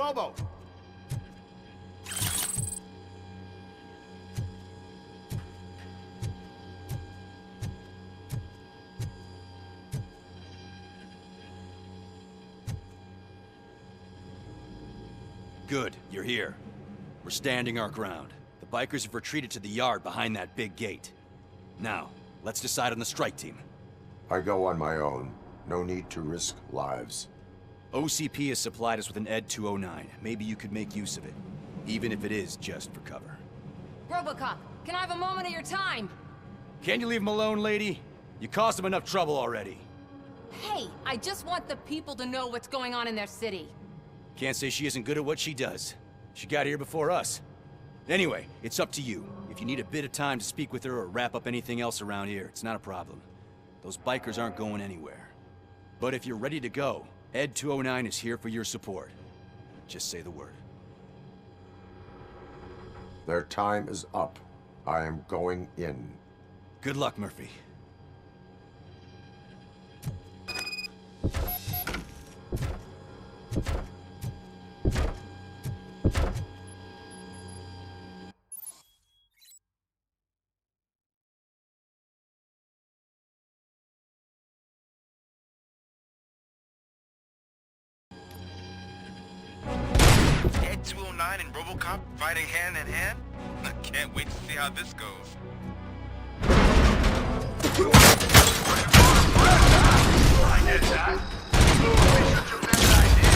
Robo! Good, you're here. We're standing our ground. The bikers have retreated to the yard behind that big gate. Now, let's decide on the strike team. I go on my own. No need to risk lives. OCP has supplied us with an ED 209. Maybe you could make use of it, even if it is just for cover. RoboCop, can I have a moment of your time? Can you leave him alone, lady? You caused him enough trouble already. Hey, I just want the people to know what's going on in their city. Can't say she isn't good at what she does. She got here before us. Anyway, it's up to you. If you need a bit of time to speak with her or wrap up anything else around here, it's not a problem. Those bikers aren't going anywhere. But if you're ready to go, ED 209 is here for your support. Just say the word. Their time is up. I am going in. Good luck, Murphy. Ed 209 and RoboCop fighting hand in hand? I can't wait to see how this goes. I did that. Such a bad idea.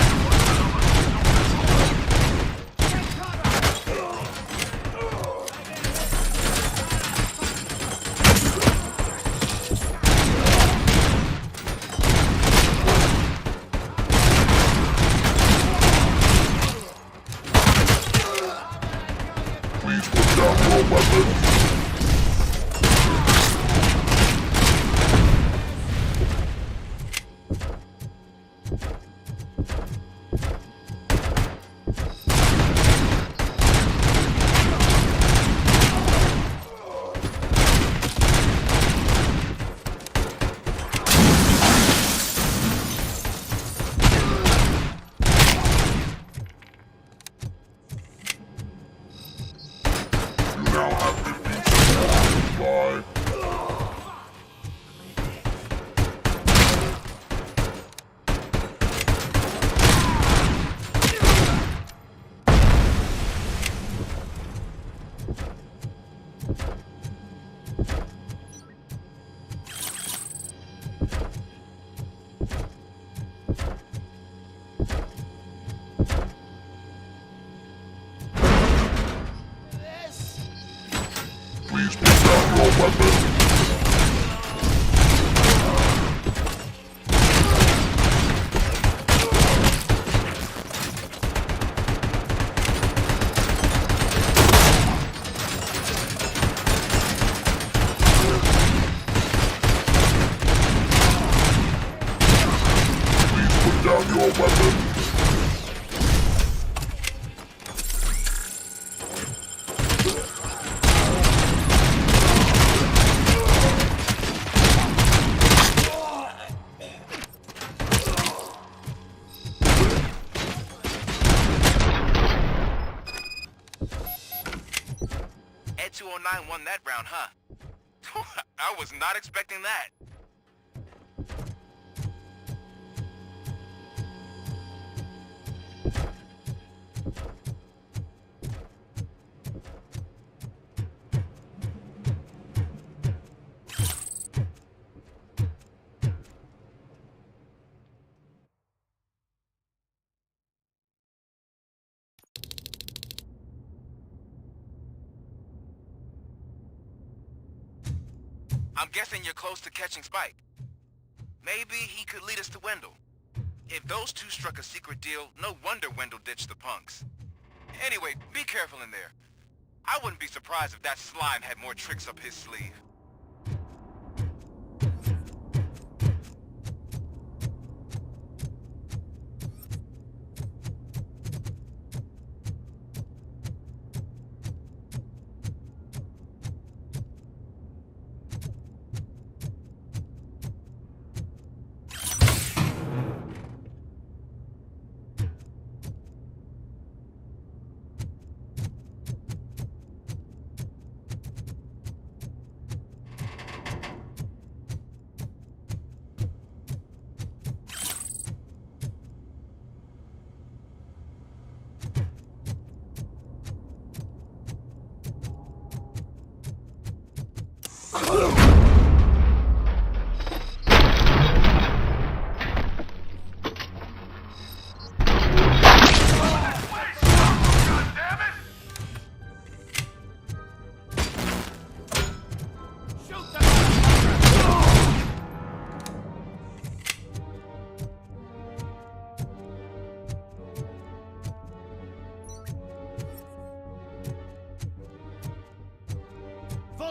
Please put down your weapon. Now have defeated my Please put down your weapon. Please put down your weapon. Ed 209 won that round, huh? I was not expecting that. I'm guessing you're close to catching Spike. Maybe he could lead us to Wendell. If those two struck a secret deal, no wonder Wendell ditched the punks. Anyway, be careful in there. I wouldn't be surprised if that slime had more tricks up his sleeve.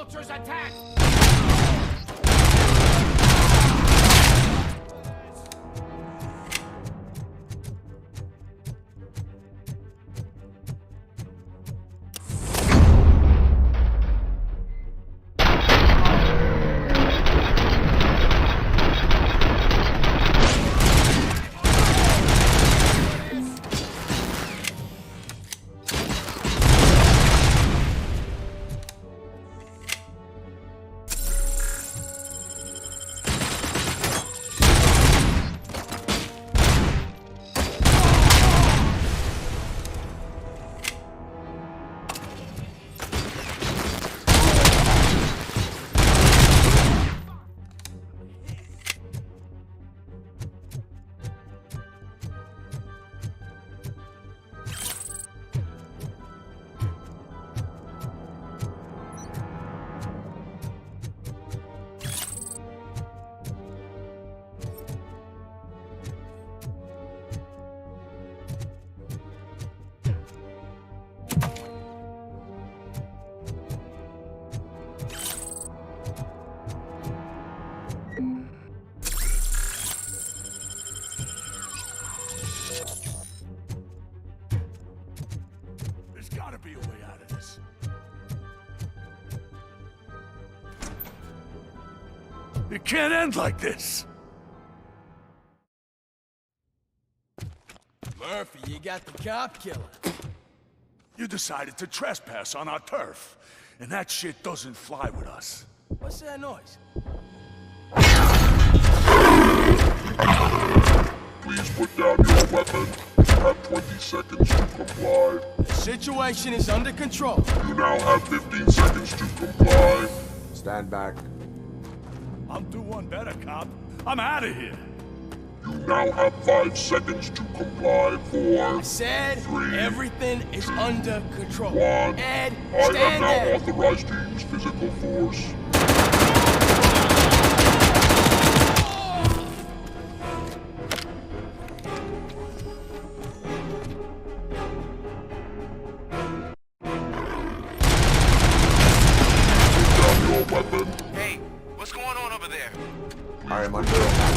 vultures attack! There's gotta be a way out of this. It can't end like this. Murphy, you got the cop killer. You decided to trespass on our turf, and that shit doesn't fly with us. What's that noise? Please put down your weapon. You have 20 seconds to comply. The situation is under control. You now have 15 seconds to comply. Stand back. I'm doing better, cop. I'm out of here. You now have 5 seconds to comply. 4, I said 3, everything is under control. 1. Ed, I am stand now there. authorized to use physical force. Put down your weapon. Hey, what's going on over there? I am under attack.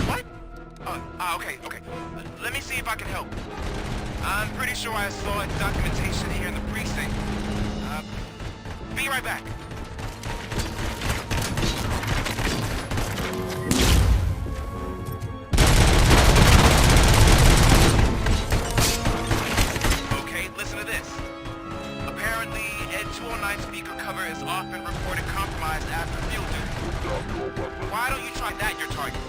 What? Okay. Let me see if I can help. I'm pretty sure I saw documentation here in the precinct. Be right back. Okay, listen to this. Apparently, Ed 209 speaker cover is often reported compromised after field duty. Put down your weapon. Why don't you try that, your target?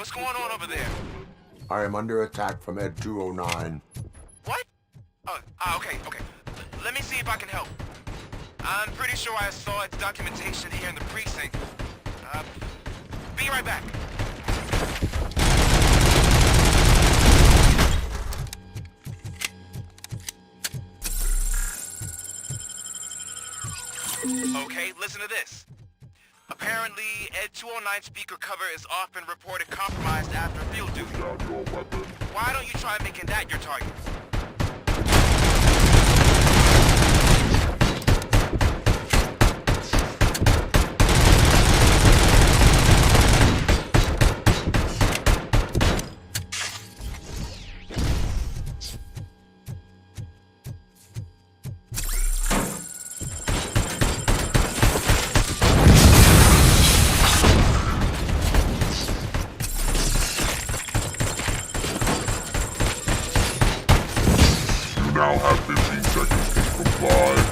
What's going on over there? I am under attack from Ed 209. What? Oh, okay. Let me see if I can help. I'm pretty sure I saw its documentation here in the precinct. Be right back. Okay, listen to this. Apparently, Ed 209 speaker cover is often reported compromised after field duty. Down your weapon. Why don't you try making that your target? You now have 15 seconds to comply.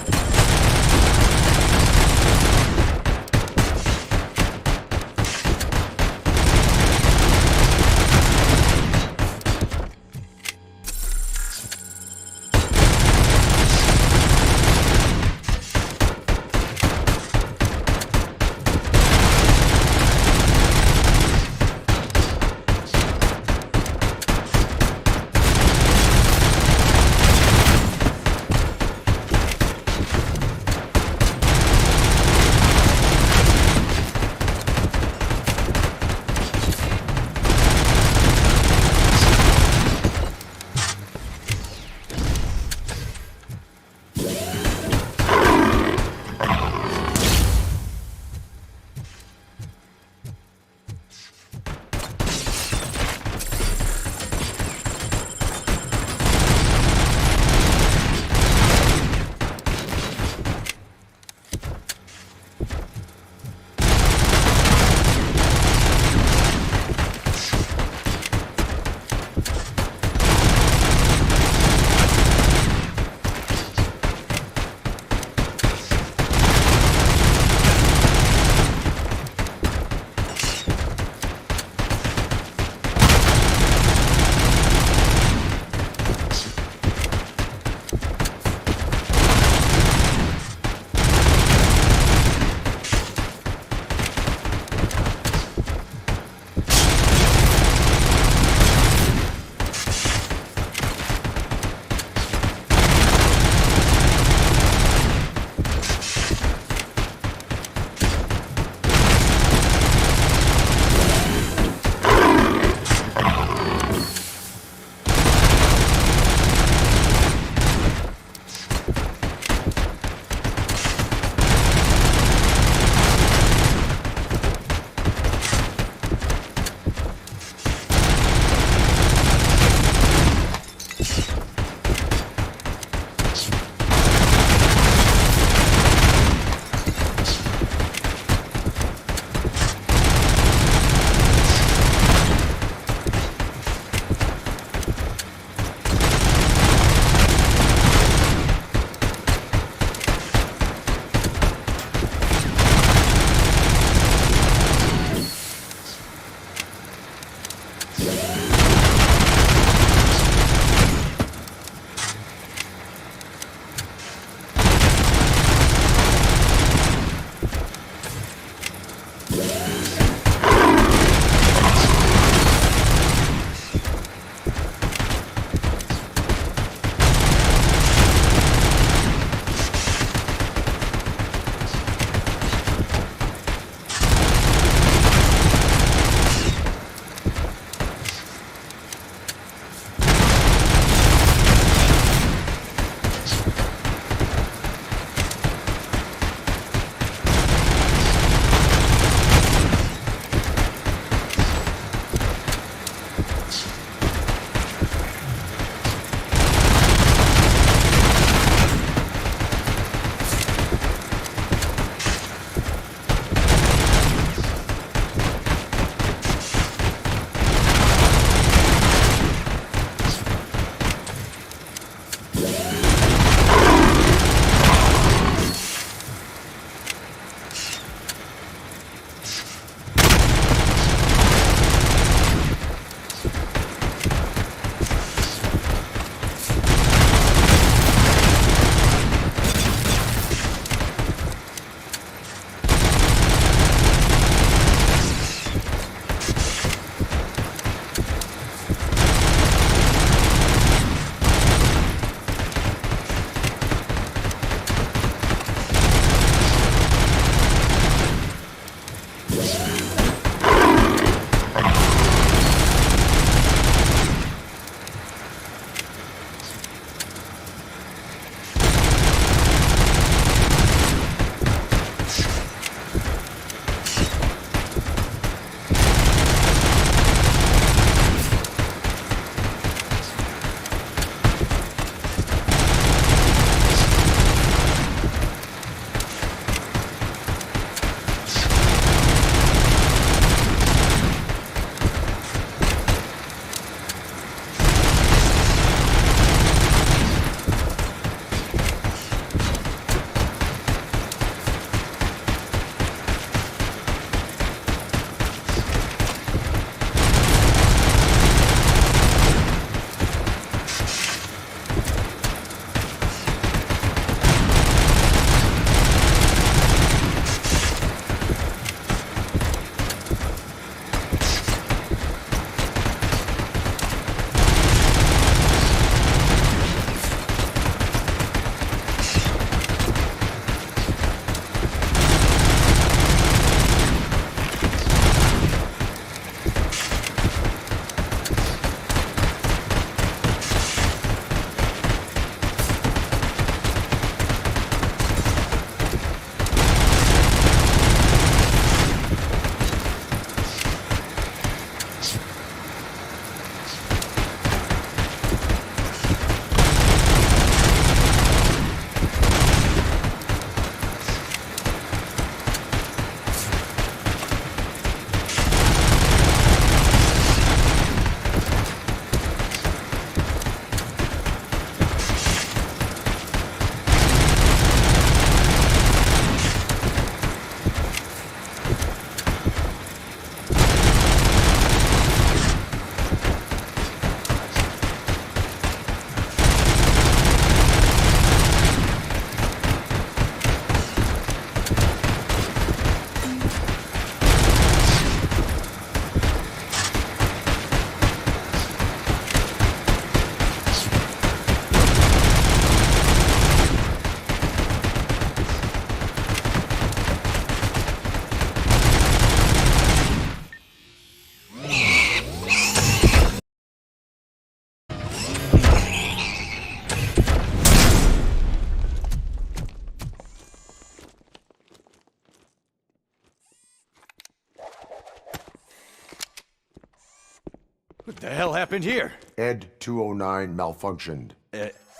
What the hell happened here? Ed 209 malfunctioned.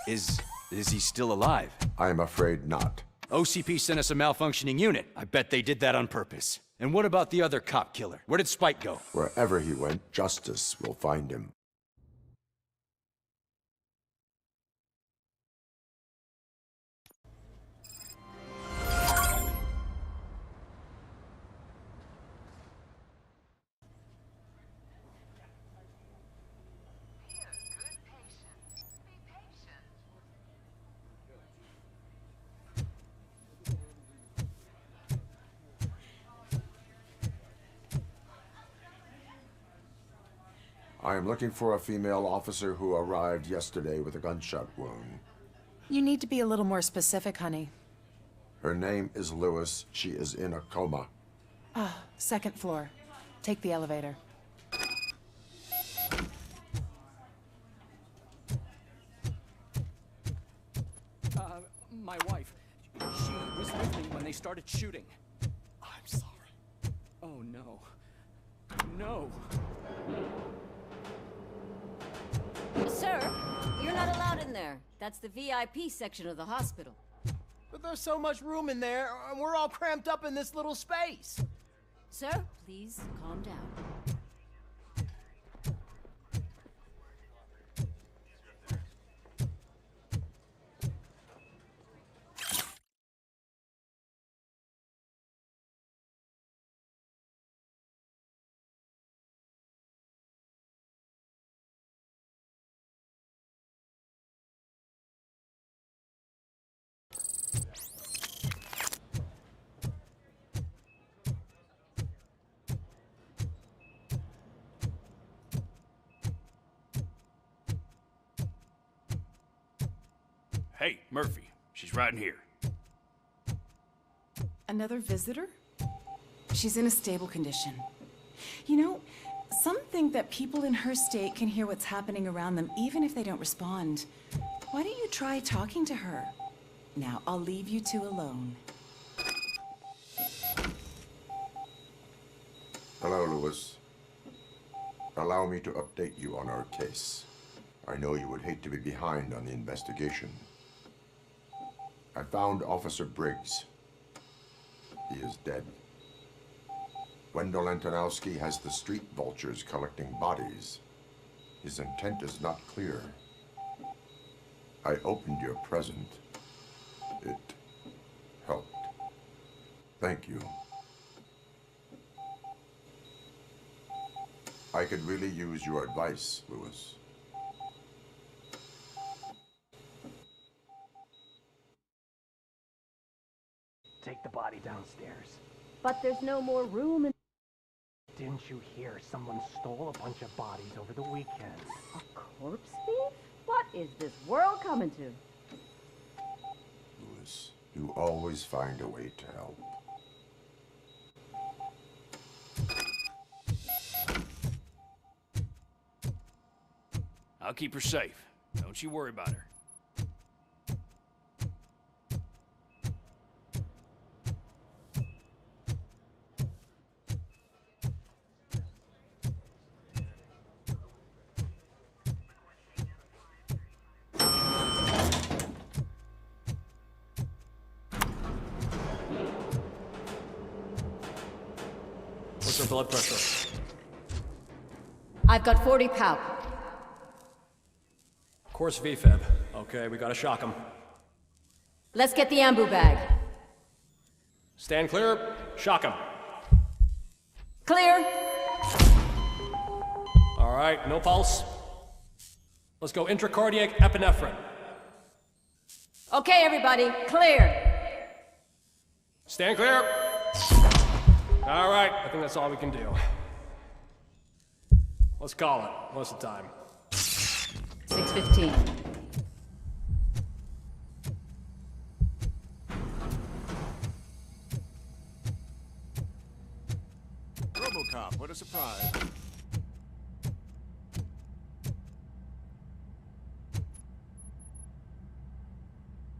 Is he still alive? I am afraid not. OCP sent us a malfunctioning unit. I bet they did that on purpose. And what about the other cop killer? Where did Spike go? Wherever he went, justice will find him. I am looking for a female officer who arrived yesterday with a gunshot wound. You need to be a little more specific, honey. Her name is Lewis. She is in a coma. Second floor. Take the elevator. My wife. She was with me when they started shooting. I'm sorry. Oh, no. No. Sir, you're not allowed in there. That's the VIP section of the hospital. But there's so much room in there, and we're all cramped up in this little space. Sir, please calm down. Hey, Murphy. She's right in here. Another visitor? She's in a stable condition. You know, some think that people in her state can hear what's happening around them even if they don't respond. Why don't you try talking to her? Now, I'll leave you two alone. Hello, Lewis. Allow me to update you on our case. I know you would hate to be behind on the investigation. I found Officer Briggs. He is dead. Wendell Antonowski has the street vultures collecting bodies. His intent is not clear. I opened your present. It helped. Thank you. I could really use your advice, Lewis. Take the body downstairs. But there's no more room in... Didn't you hear someone stole a bunch of bodies over the weekend? A corpse thief? What is this world coming to? Lewis, you always find a way to help. I'll keep her safe. Don't you worry about her. What's her blood pressure? I've got 40 pow. Course VFib. Okay, we gotta shock him. Let's get the ambu bag. Stand clear. Shock him. Clear. All right, no pulse. Let's go intracardiac epinephrine. Okay, everybody, clear. Stand clear. All right, I think that's all we can do. Let's call it. What's the time? 6:15. RoboCop, what a surprise.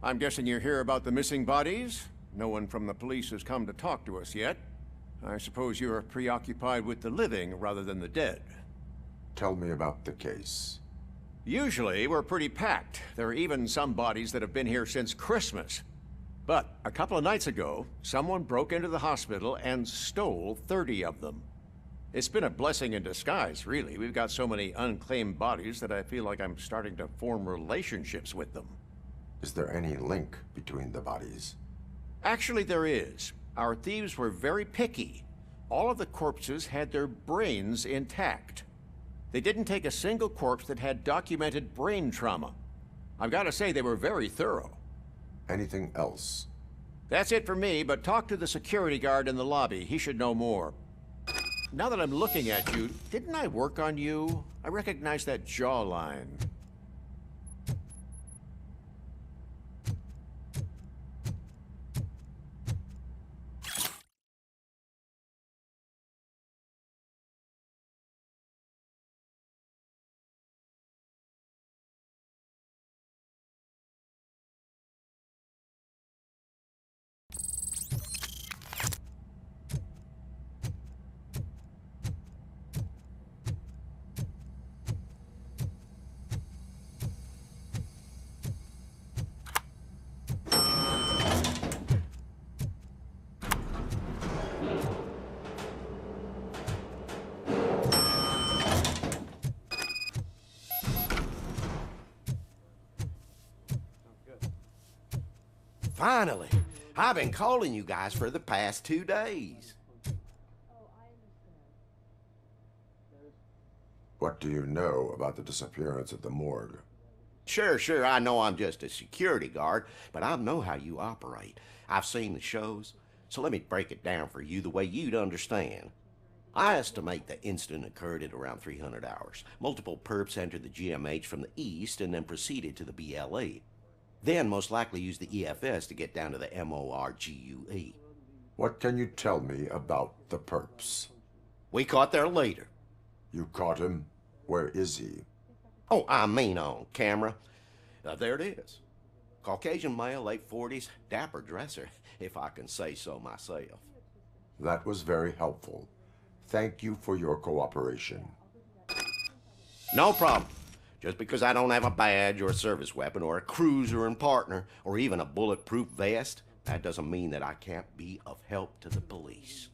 I'm guessing you're here about the missing bodies? No one from the police has come to talk to us yet. I suppose you're preoccupied with the living rather than the dead. Tell me about the case. Usually, we're pretty packed. There are even some bodies that have been here since Christmas. But a couple of nights ago, someone broke into the hospital and stole 30 of them. It's been a blessing in disguise, really. We've got so many unclaimed bodies that I feel like I'm starting to form relationships with them. Is there any link between the bodies? Actually, there is. Our thieves were very picky. All of the corpses had their brains intact. They didn't take a single corpse that had documented brain trauma. I've got to say, they were very thorough. Anything else? That's it for me, but talk to the security guard in the lobby. He should know more. Now that I'm looking at you, didn't I work on you? I recognize that jawline. Finally! I've been calling you guys for the past 2 days. What do you know about the disappearance at the morgue? Sure, I know I'm just a security guard, but I know how you operate. I've seen the shows, so let me break it down for you the way you'd understand. I estimate the incident occurred at around 300 hours. Multiple perps entered the GMH from the east and then proceeded to the BLE. Then most likely used the EFS to get down to the MORGUE. What can you tell me about the perps? We caught their leader. You caught him? Where is he? Oh, I mean on camera. There it is. Caucasian male, late 40s, dapper dresser, if I can say so myself. That was very helpful. Thank you for your cooperation. No problem. Just because I don't have a badge or a service weapon or a cruiser and partner or even a bulletproof vest, that doesn't mean that I can't be of help to the police.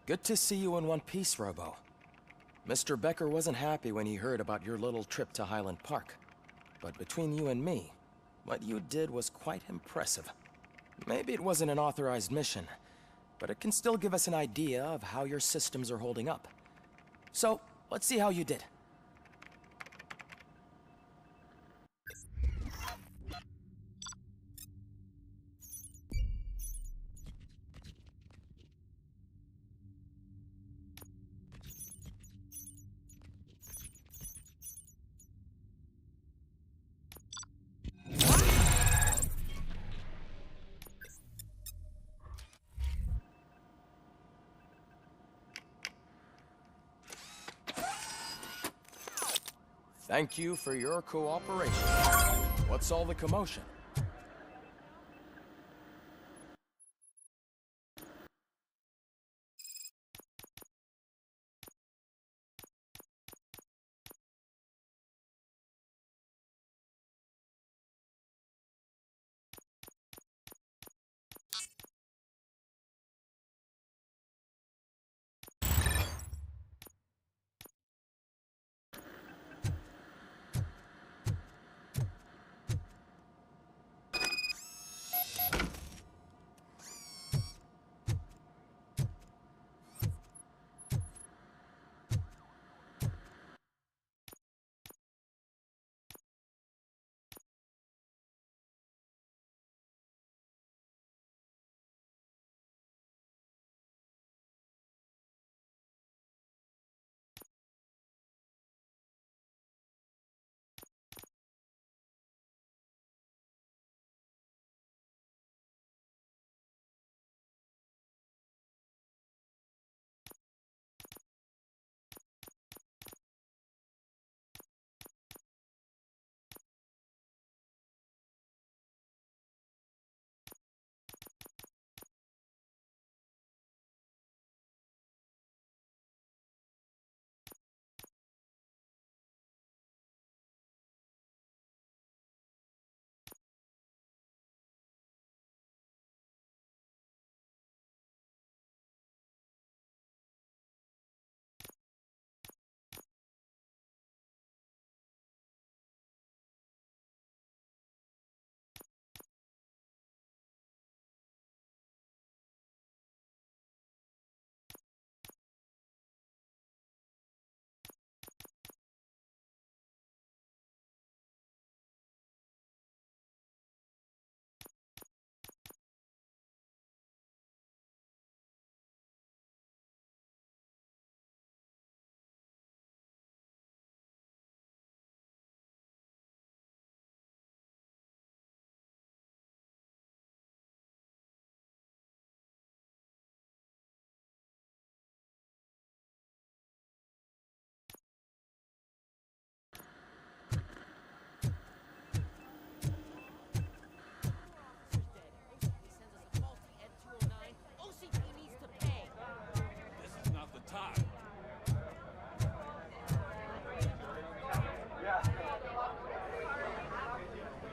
Good to see you in one piece, Robo. Mr. Becker wasn't happy when he heard about your little trip to Highland Park. But between you and me, what you did was quite impressive. Maybe it wasn't an authorized mission, but it can still give us an idea of how your systems are holding up. So, let's see how you did. Thank you for your cooperation. What's all the commotion?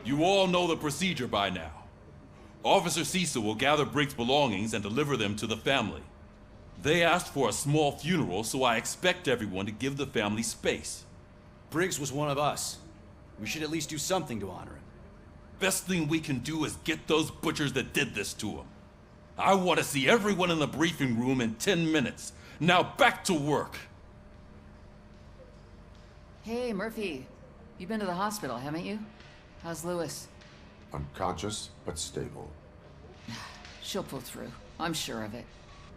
You all know the procedure by now. Officer Cecil will gather Briggs' belongings and deliver them to the family. They asked for a small funeral, so I expect everyone to give the family space. Briggs was one of us. We should at least do something to honor him. Best thing we can do is get those butchers that did this to him. I want to see everyone in the briefing room in 10 minutes. Now back to work. Hey, Murphy. You've been to the hospital, haven't you? How's Lewis? Unconscious, but stable. She'll pull through. I'm sure of it.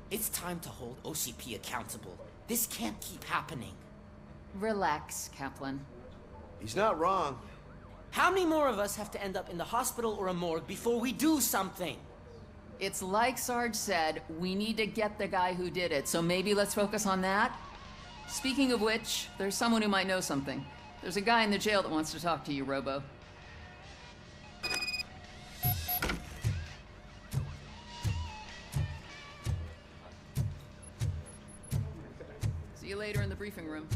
It's time to hold OCP accountable. This can't keep happening. Relax, Kaplan. He's not wrong. How many more of us have to end up in the hospital or a morgue before we do something? It's like Sarge said, we need to get the guy who did it, so maybe let's focus on that? Speaking of which, there's someone who might know something. There's a guy in the jail that wants to talk to you, Robo. See you later in the briefing room.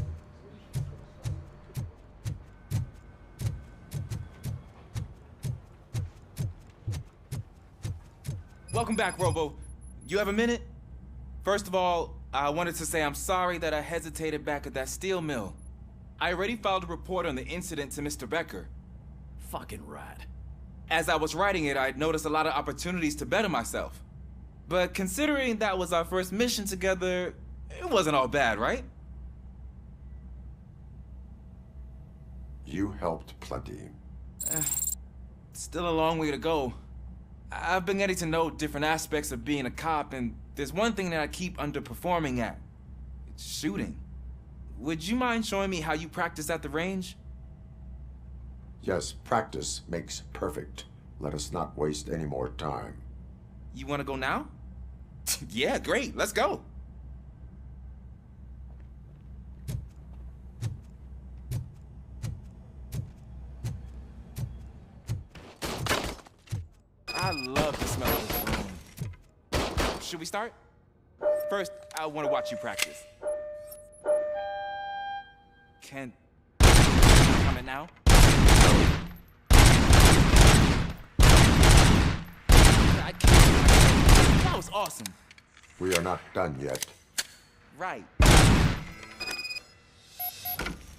Welcome back, Robo. You have a minute? First of all, I wanted to say I'm sorry that I hesitated back at that steel mill. I already filed a report on the incident to Mr. Becker. Fucking rat. As I was writing it, I'd noticed a lot of opportunities to better myself. But considering that was our first mission together, it wasn't all bad, right? You helped plenty. Still a long way to go. I've been getting to know different aspects of being a cop, and there's one thing that I keep underperforming at. It's shooting. Would you mind showing me how you practice at the range? Yes, practice makes perfect. Let us not waste any more time. You want to go now? Yeah, great. Let's go. I love the smell of this room. Should we start? First, I want to watch you practice. Can come in now? I can't. That was awesome. We are not done yet. Right.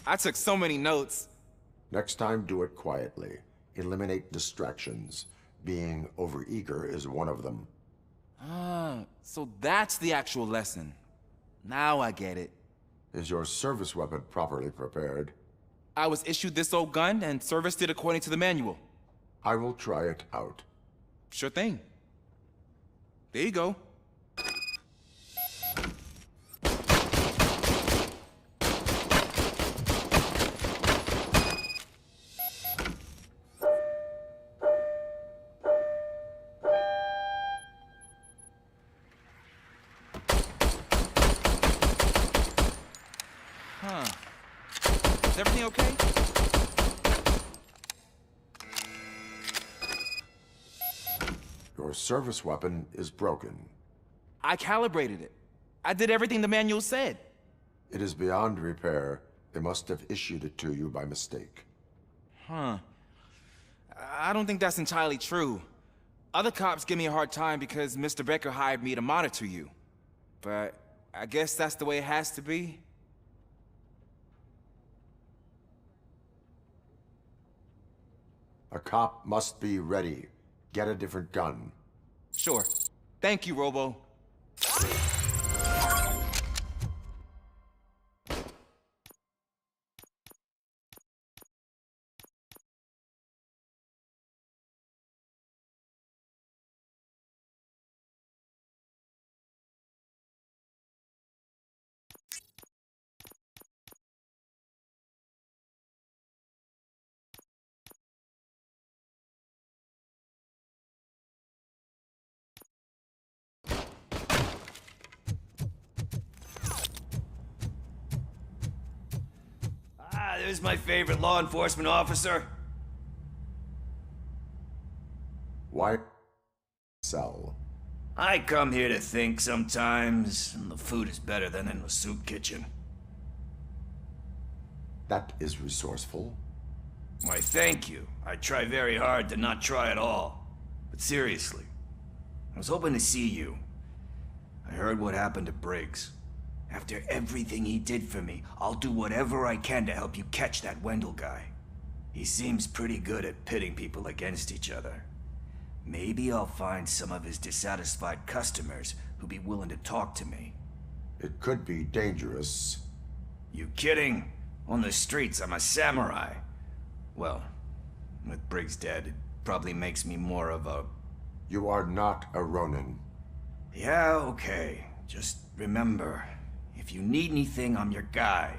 I took so many notes. Next time, do it quietly. Eliminate distractions. Being overeager is one of them. Ah, so that's the actual lesson. Now I get it. Is your service weapon properly prepared? I was issued this old gun and serviced it according to the manual. I will try it out. Sure thing. There you go. Huh. Is everything okay? Your service weapon is broken. I calibrated it. I did everything the manual said. It is beyond repair. They must have issued it to you by mistake. Huh. I don't think that's entirely true. Other cops give me a hard time because Mr. Becker hired me to monitor you. But I guess that's the way it has to be. A cop must be ready. Get a different gun. Sure. Thank you, Robo. There's my favorite law enforcement officer. Why sell? I come here to think sometimes, and the food is better than in the soup kitchen. That is resourceful. Why, thank you. I try very hard to not try at all. But seriously, I was hoping to see you. I heard what happened to Briggs. After everything he did for me, I'll do whatever I can to help you catch that Wendell guy. He seems pretty good at pitting people against each other. Maybe I'll find some of his dissatisfied customers who'll be willing to talk to me. It could be dangerous. You kidding? On the streets, I'm a samurai. Well, with Briggs dead, it probably makes me more of a... You are not a Ronin. Yeah, okay. Just remember, if you need anything, I'm your guy.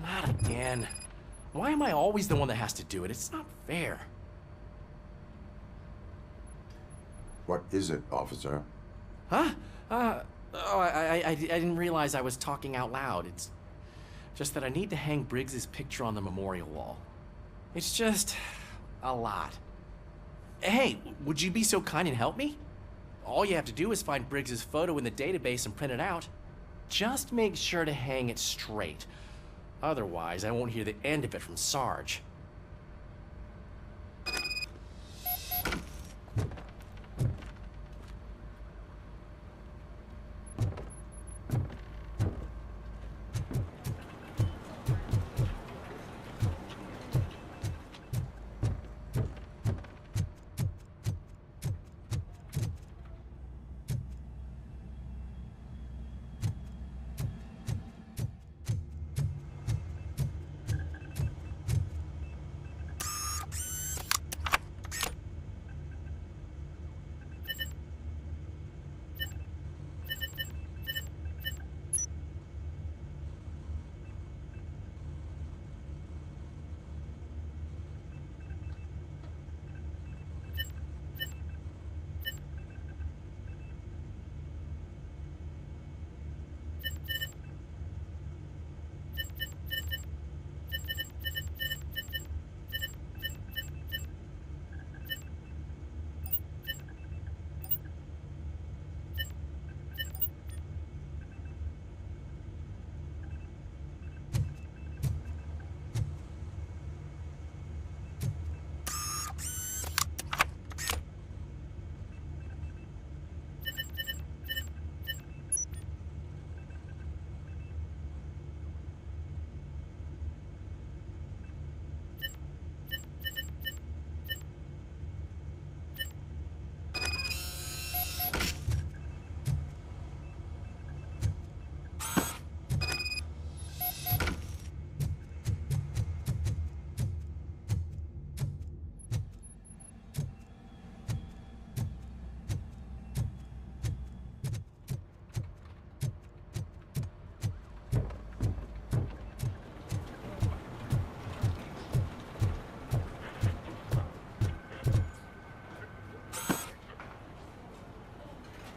Not again. Why am I always the one that has to do it? It's not fair. What is it, officer? Huh? I didn't realize I was talking out loud. It's just that I need to hang Briggs's picture on the memorial wall. It's just a lot. Hey, would you be so kind and help me? All you have to do is find Briggs's photo in the database and print it out. Just make sure to hang it straight. Otherwise, I won't hear the end of it from Sarge.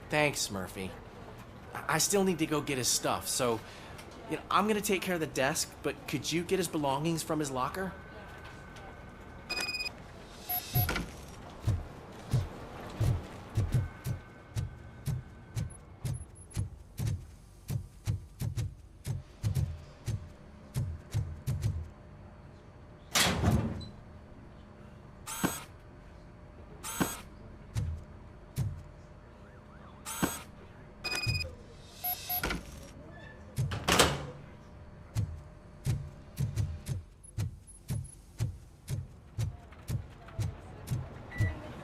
Thanks, Murphy. I still need to go get his stuff, so I'm gonna take care of the desk, but could you get his belongings from his locker?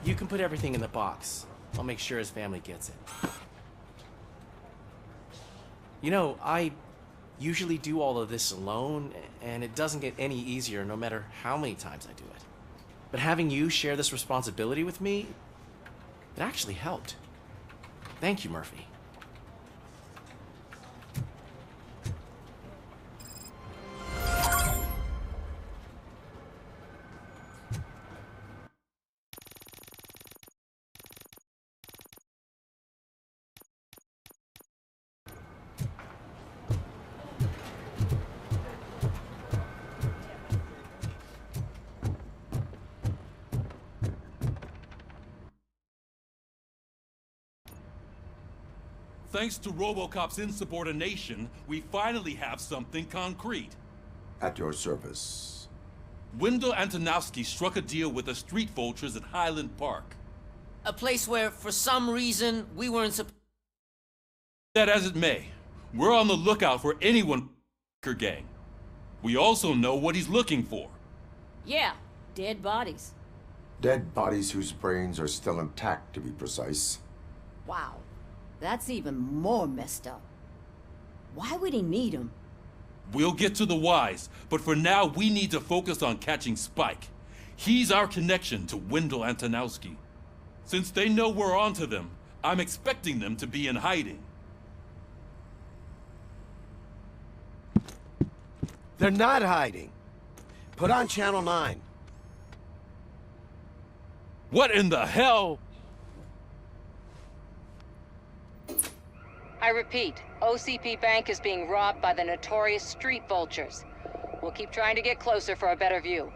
You can put everything in the box. I'll make sure his family gets it. I usually do all of this alone, and it doesn't get any easier no matter how many times I do it. But having you share this responsibility with me, it actually helped. Thank you, Murphy. Thanks to RoboCop's insubordination, we finally have something concrete. At your service. Wendell Antonowski struck a deal with the street vultures at Highland Park. A place where, for some reason, we weren't supposed. That as it may, we're on the lookout for anyone gang. We also know what he's looking for. Yeah, dead bodies. Dead bodies whose brains are still intact, to be precise. Wow, that's even more messed up. Why would he need them? We'll get to the whys, but for now we need to focus on catching Spike. He's our connection to Wendell Antonowski. Since they know we're onto them, I'm expecting them to be in hiding. They're not hiding. Put on Channel 9. What in the hell? I repeat, OCP Bank is being robbed by the notorious street vultures. We'll keep trying to get closer for a better view.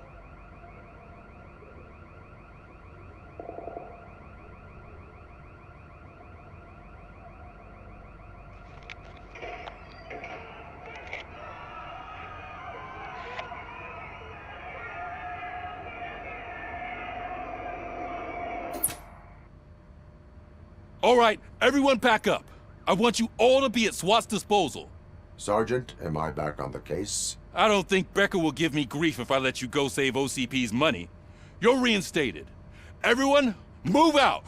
All right, everyone pack up. I want you all to be at SWAT's disposal. Sergeant, am I back on the case? I don't think Becker will give me grief if I let you go save OCP's money. You're reinstated. Everyone, move out!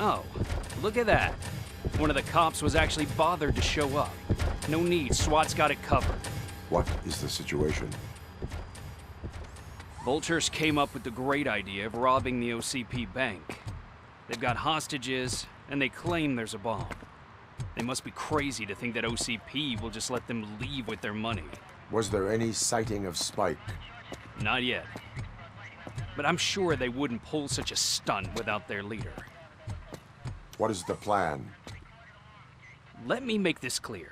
Oh, look at that. One of the cops was actually bothered to show up. No need, SWAT's got it covered. What is the situation? Vultures came up with the great idea of robbing the OCP bank. They've got hostages, and they claim there's a bomb. They must be crazy to think that OCP will just let them leave with their money. Was there any sighting of Spike? Not yet. But I'm sure they wouldn't pull such a stunt without their leader. What is the plan? Let me make this clear.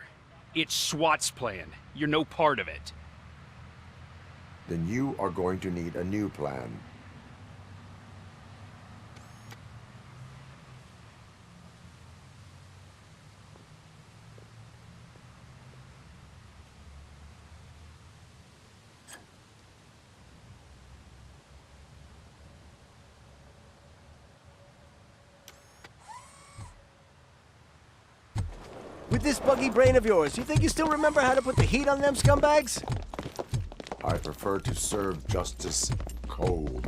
It's SWAT's plan. You're no part of it. Then you are going to need a new plan. With this buggy brain of yours, you think you still remember how to put the heat on them scumbags? I prefer to serve justice cold.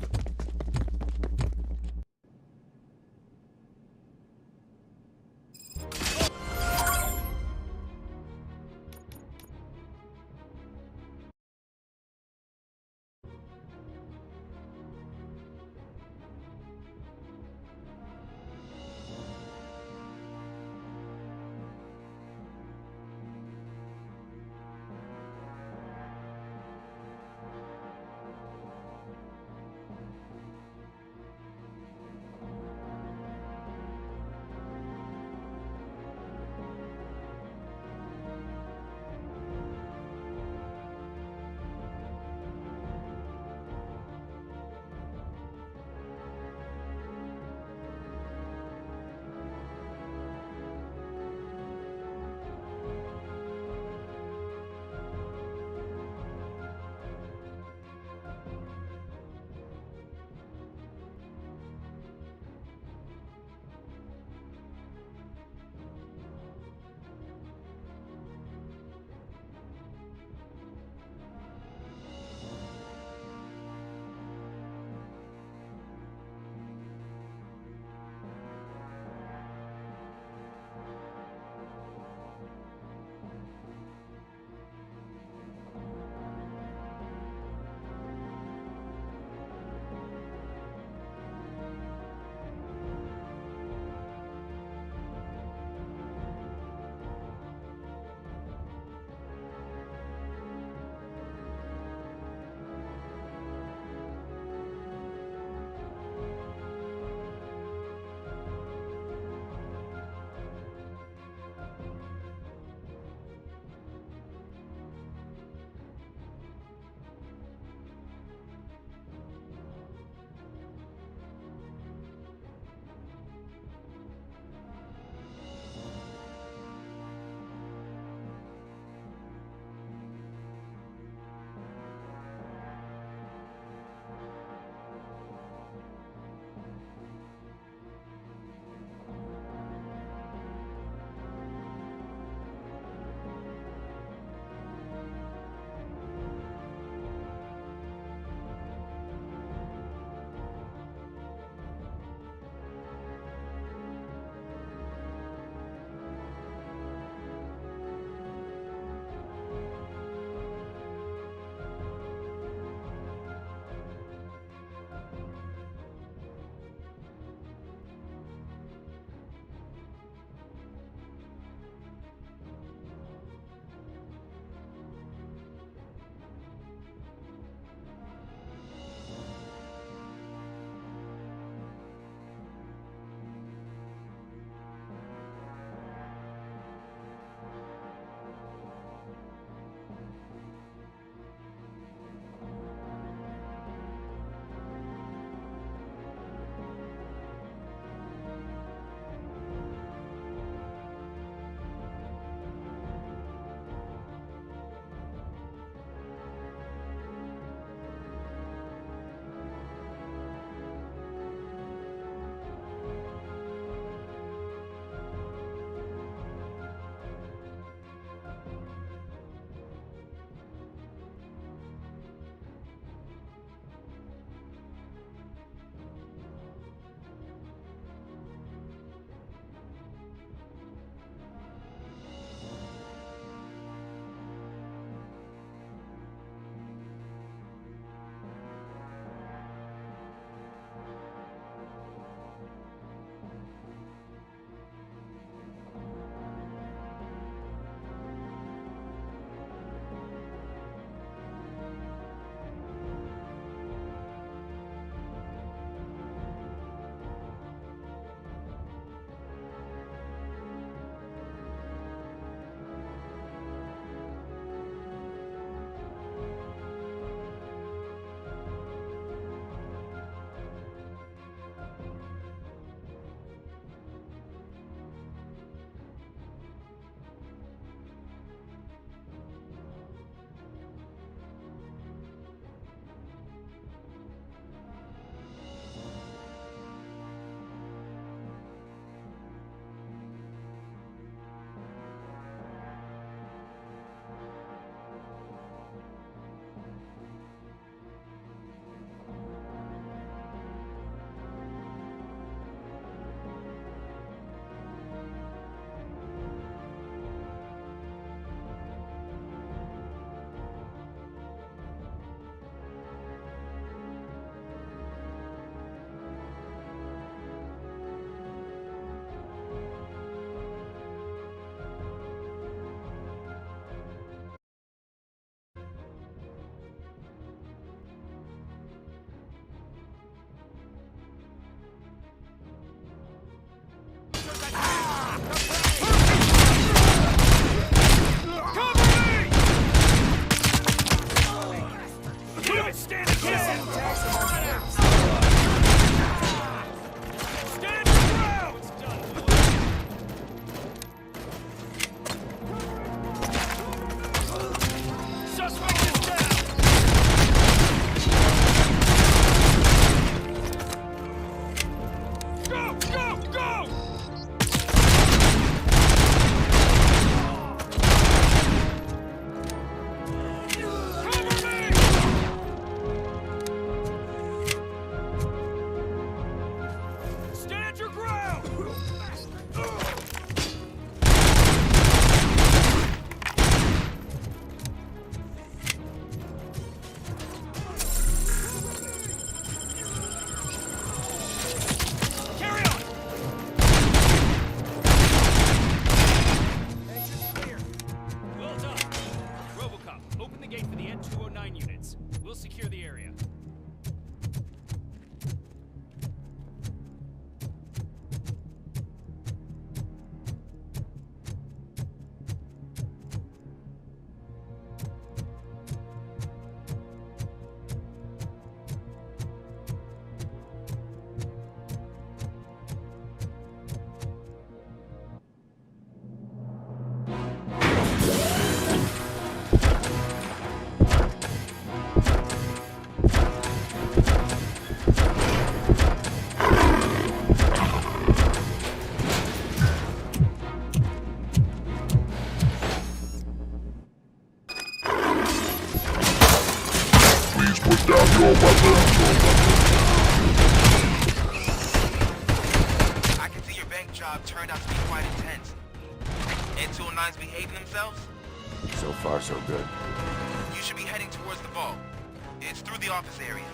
Stand stand your ground! Suspect is down! Go! Go! Go! Stand your ground! Carry on! Entrance clear. Well done. RoboCop, open the gate for the N209 units. We'll secure the area. Please put down your weapons. I can see your bank job turned out to be quite intense. N209's behaving themselves? So far, so good. You should be heading towards the vault. It's through the office area.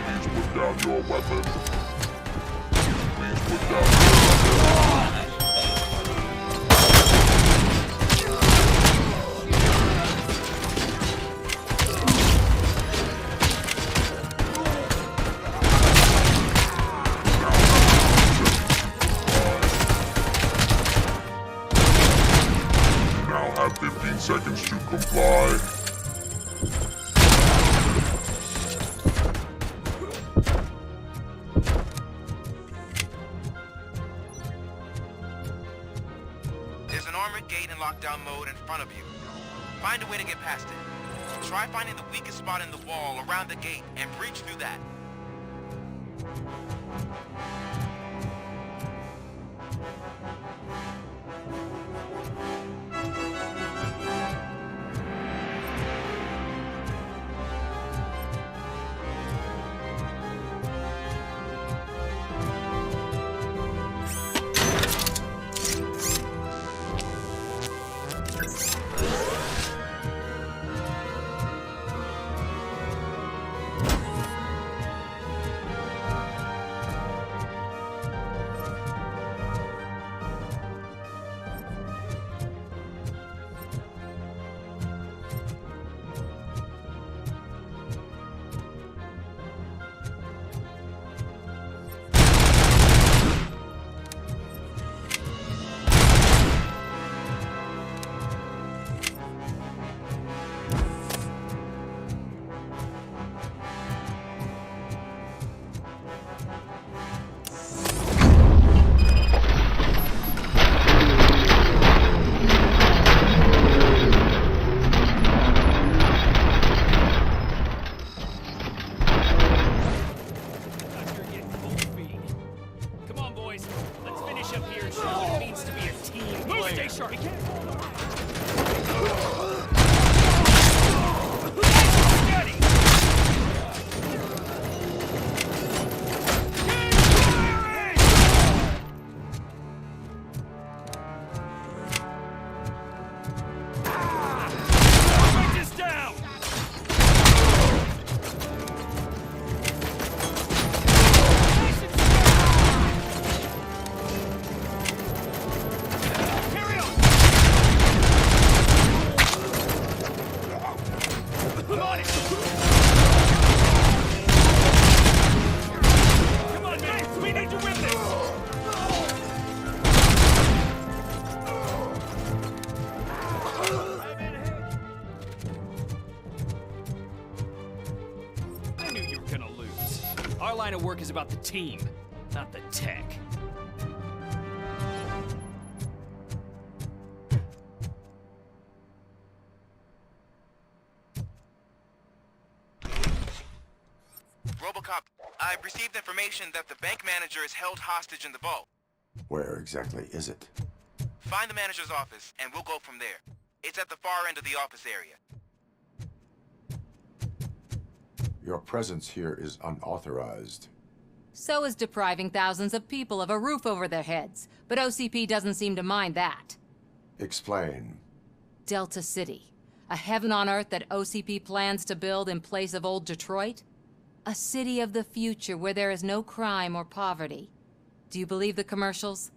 Please put down your weapons. Please put down your weapons. Now have 15 seconds to comply. There's an armored gate in lockdown mode in front of you. Find a way to get past it. Try finding the weakest spot in the wall around the gate and breach through that. Come on, boys. Let's finish up here and show what it means to be a team player. Stay sharp. Be careful. Steady. Suspect is down. Carry on! is about the team, not the tech. RoboCop, I've received information that the bank manager is held hostage in the vault. Where exactly is it? Find the manager's office, and we'll go from there. It's at the far end of the office area. Your presence here is unauthorized. So is depriving thousands of people of a roof over their heads. But OCP doesn't seem to mind that. Explain. Delta City. A heaven on earth that OCP plans to build in place of old Detroit? A city of the future where there is no crime or poverty. Do you believe the commercials?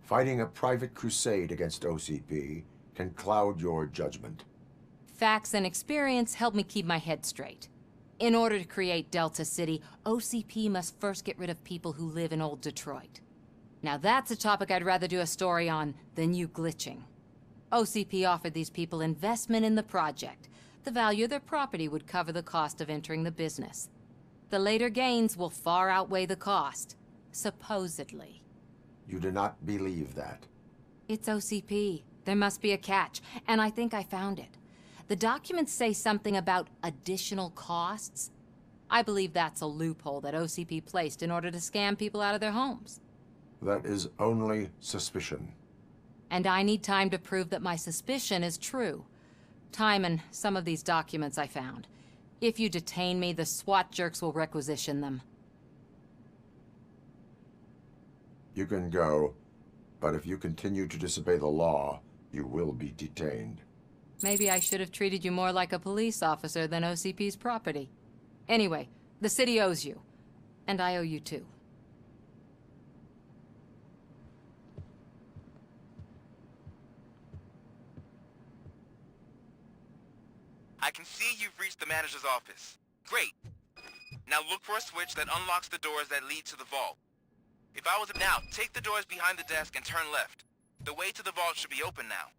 Fighting a private crusade against OCP can cloud your judgment. Facts and experience help me keep my head straight. In order to create Delta City, OCP must first get rid of people who live in old Detroit. Now that's a topic I'd rather do a story on than you glitching. OCP offered these people investment in the project. The value of their property would cover the cost of entering the business. The later gains will far outweigh the cost, supposedly. You do not believe that. It's OCP. There must be a catch, and I think I found it. The documents say something about additional costs. I believe that's a loophole that OCP placed in order to scam people out of their homes. That is only suspicion. And I need time to prove that my suspicion is true. Time and some of these documents I found. If you detain me, the SWAT jerks will requisition them. You can go, but if you continue to disobey the law, you will be detained. Maybe I should have treated you more like a police officer than OCP's property. Anyway, the city owes you. And I owe you too. I can see you've reached the manager's office. Great. Now look for a switch that unlocks the doors that lead to the vault. If I was now, take the doors behind the desk and turn left. The way to the vault should be open now.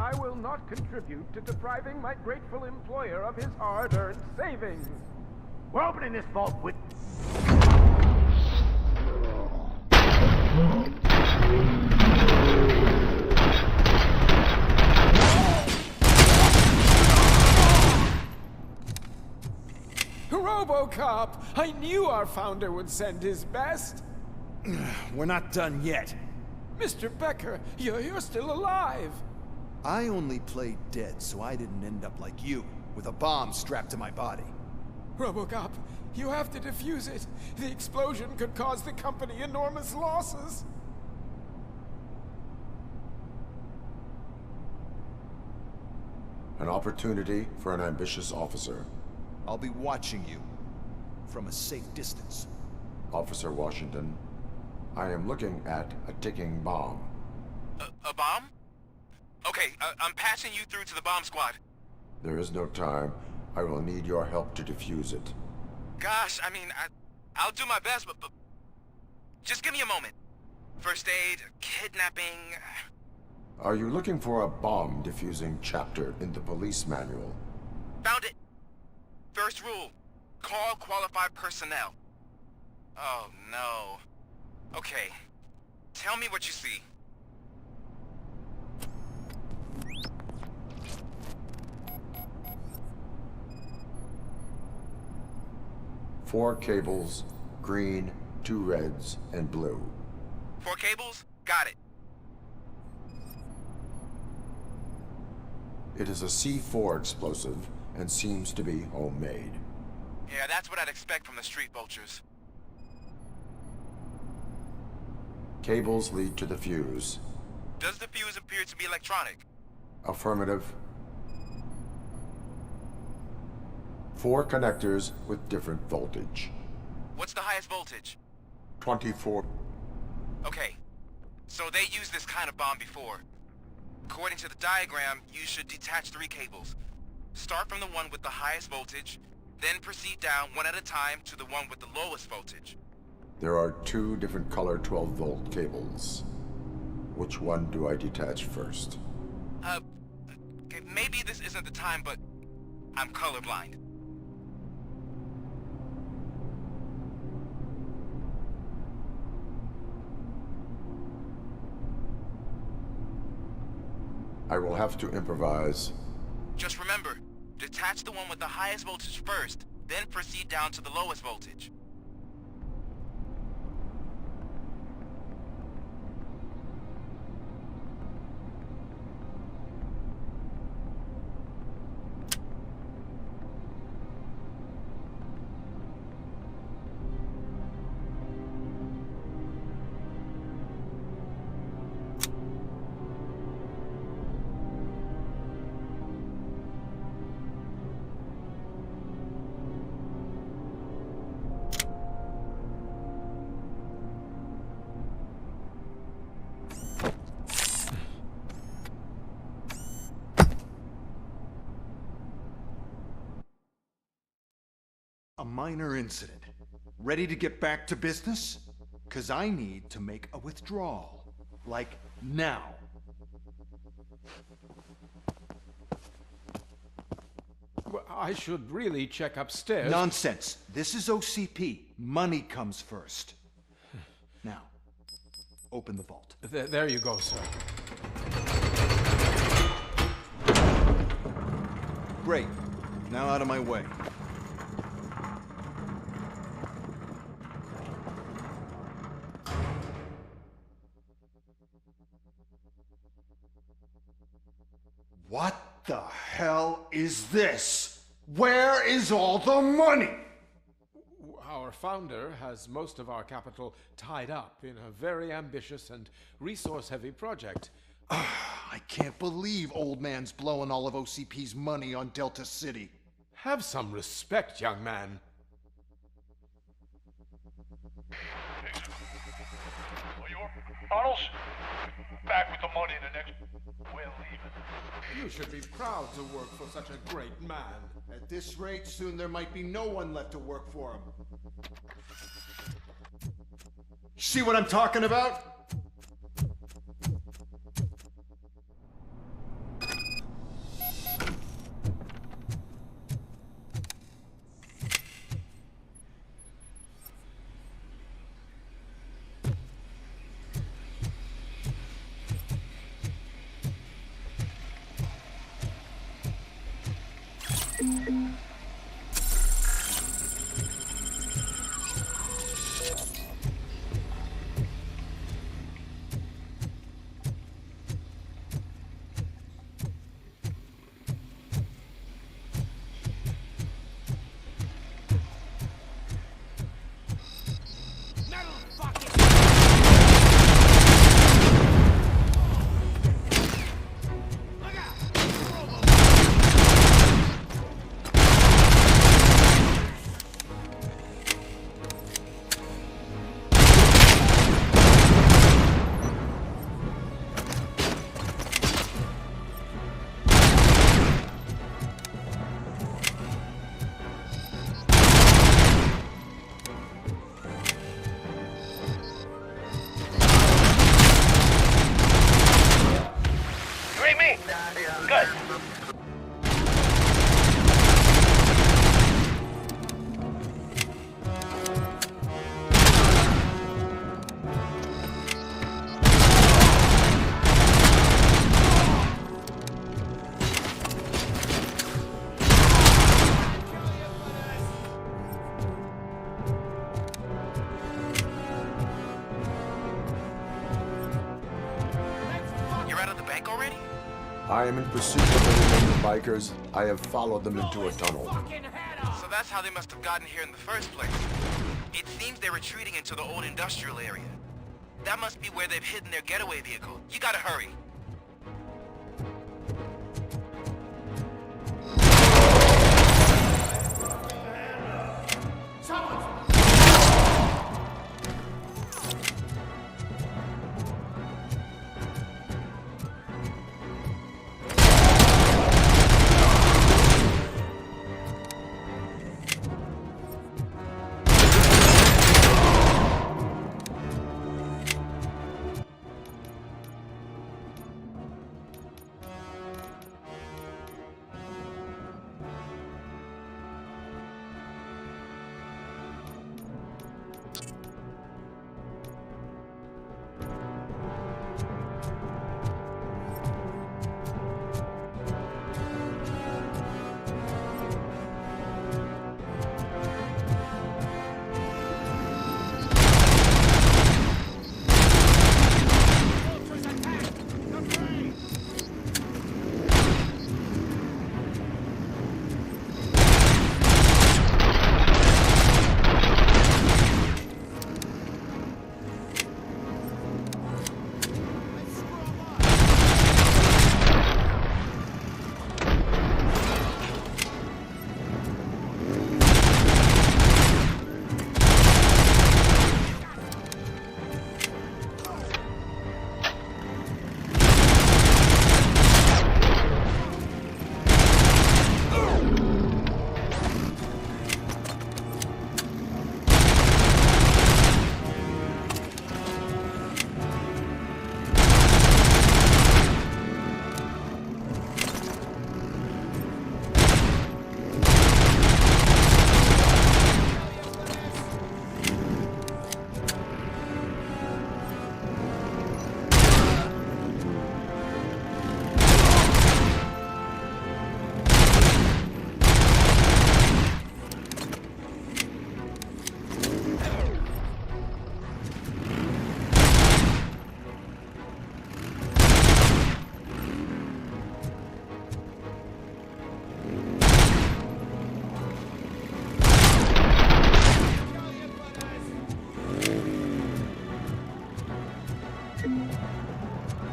I will not contribute to depriving my grateful employer of his hard-earned savings. We're opening this vault with... RoboCop! I knew our founder would send his best. We're not done yet. Mr. Becker, you're still alive. I only played dead so I didn't end up like you, with a bomb strapped to my body. RoboCop, you have to defuse it. The explosion could cause the company enormous losses. An opportunity for an ambitious officer. I'll be watching you, from a safe distance. Officer Washington, I am looking at a ticking bomb. A bomb? Okay, I'm passing you through to the bomb squad. There is no time. I will need your help to defuse it. Gosh, I mean, I'll do my best, but just give me a moment. First aid, kidnapping... Are you looking for a bomb defusing chapter in the police manual? Found it! First rule, call qualified personnel. Oh, no. Okay, tell me what you see. Four cables, green, 2 reds, and blue. 4 cables? Got it. It is a C4 explosive and seems to be homemade. Yeah, that's what I'd expect from the street vultures. Cables lead to the fuse. Does the fuse appear to be electronic? Affirmative. 4 connectors with different voltage. What's the highest voltage? 24. Okay, so they used this kind of bomb before. According to the diagram, you should detach 3 cables. Start from the one with the highest voltage, then proceed down one at a time to the one with the lowest voltage. There are 2 different color 12-volt cables. Which one do I detach first? Okay, maybe this isn't the time, but I'm colorblind. I will have to improvise. Just remember, detach the one with the highest voltage first, then proceed down to the lowest voltage. A minor incident. Ready to get back to business? 'Cause I need to make a withdrawal. Like, now. Well, I should really check upstairs. Nonsense. This is OCP. Money comes first. Now, open the vault. There you go, sir. Great. Now out of my way. What the hell is this? Where is all the money? Our founder has most of our capital tied up in a very ambitious and resource-heavy project. I can't believe old man's blowing all of OCP's money on Delta City. Have some respect, young man. Arnold's back with the money in the next... We're leaving. You should be proud to work for such a great man. At this rate, soon there might be no one left to work for him. See what I'm talking about? I am in pursuit of the remaining bikers. I have followed them into a tunnel. So that's how they must have gotten here in the first place. It seems they're retreating into the old industrial area. That must be where they've hidden their getaway vehicle. You gotta hurry.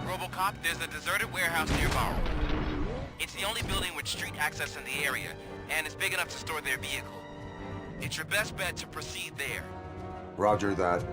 RoboCop, there's a deserted warehouse nearby. It's the only building with street access in the area, and it's big enough to store their vehicle. It's your best bet to proceed there. Roger that.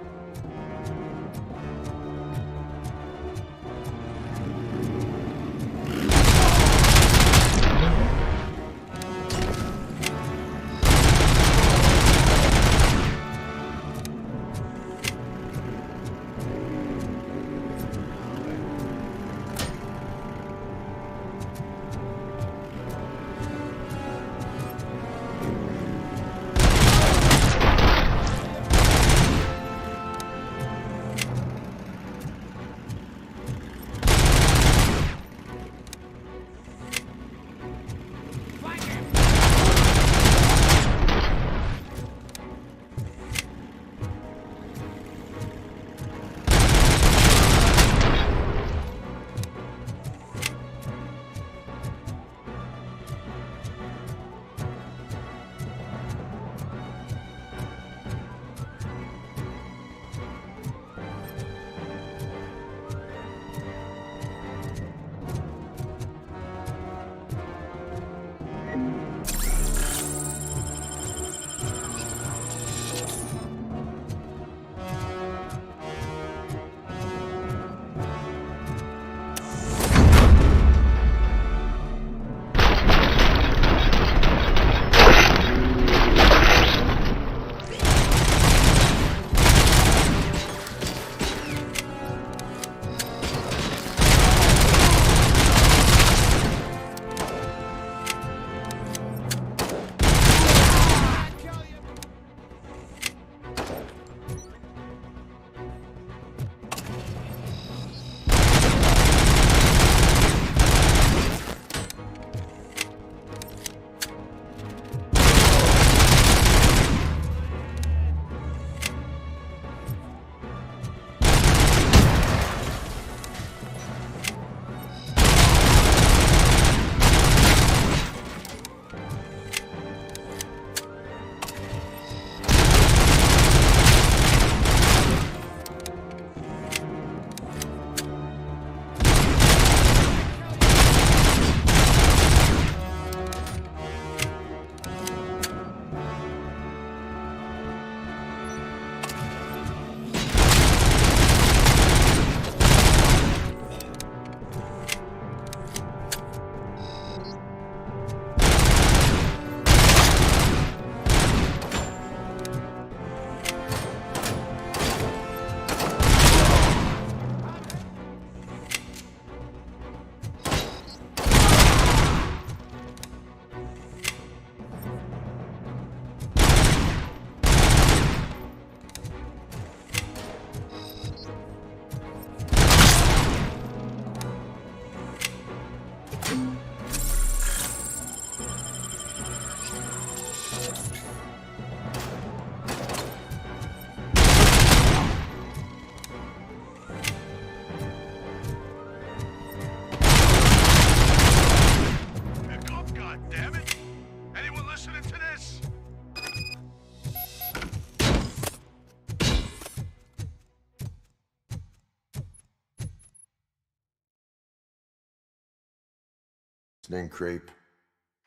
Listening, creep.